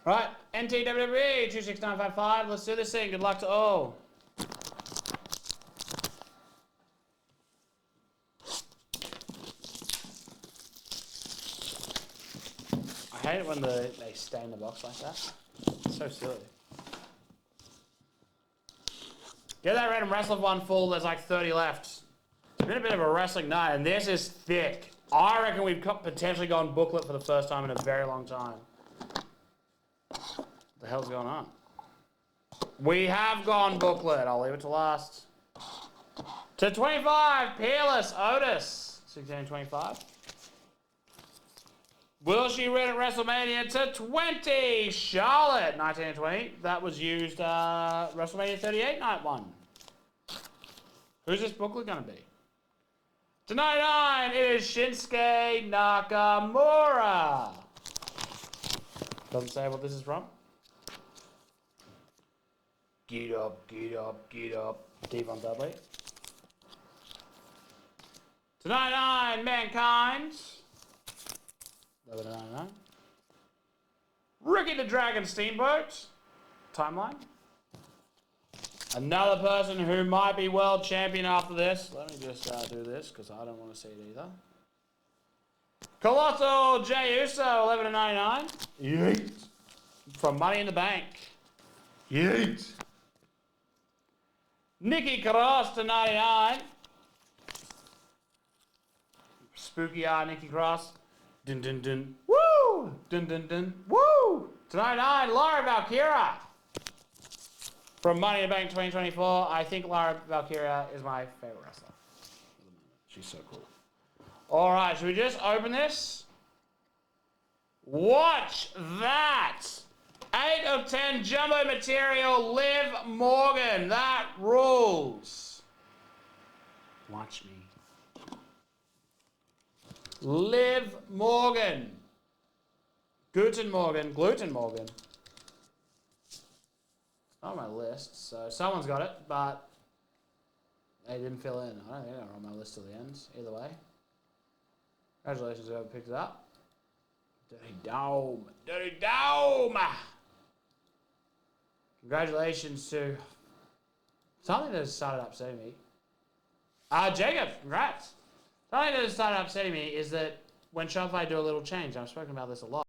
Right, NTWWE 26955. Let's do this thing. Good luck to all. I hate it when they stay in the box like that. It's so silly. Get that random wrestler one full. There's like 30 left. It's been a bit of a wrestling night, and this is thick. I reckon we've potentially gone booklet for the first time in a very long time. What the hell's going on? We have gone booklet. I'll leave it to last. To 25, Peerless Otis. 1625. Will she win at WrestleMania? To 20, Charlotte. 1920. That was used WrestleMania 38 night 1. Who's this booklet going to be? To 99, it is Shinsuke Nakamura. Doesn't say what this is from. Get up, get up, get up. Devon Dudley. To 99, Mankind. 11.99. Ricky the Dragon Steamboat. Timeline. Another person who might be world champion after this. Let me just do this because I don't want to see it either. Colossal Jey Uso, 11.99. Yeet. From Money in the Bank. Yeet. Nikki Cross to 99. Spooky Nikki Cross. Dun dun dun. Woo! Dun dun dun. Woo! To 99, Laura Valkyria. From Money in the Bank 2024, I think Laura Valkyria is my favorite wrestler. She's so cool. All right, should we just open this? Watch that! 8 of 10 jumbo material, Liv Morgan. That rules. Watch me. Liv Morgan. Gluten Morgan. Not on my list, so someone's got it, but they didn't fill in. I don't think they were on my list till the end, either way. Congratulations whoever picked it up. Dirty Dome. Dirty Dome! Congratulations to something that has started upsetting me. Jacob, congrats. Something that has started upsetting me is that when Shopify do a little change, I've spoken about this a lot.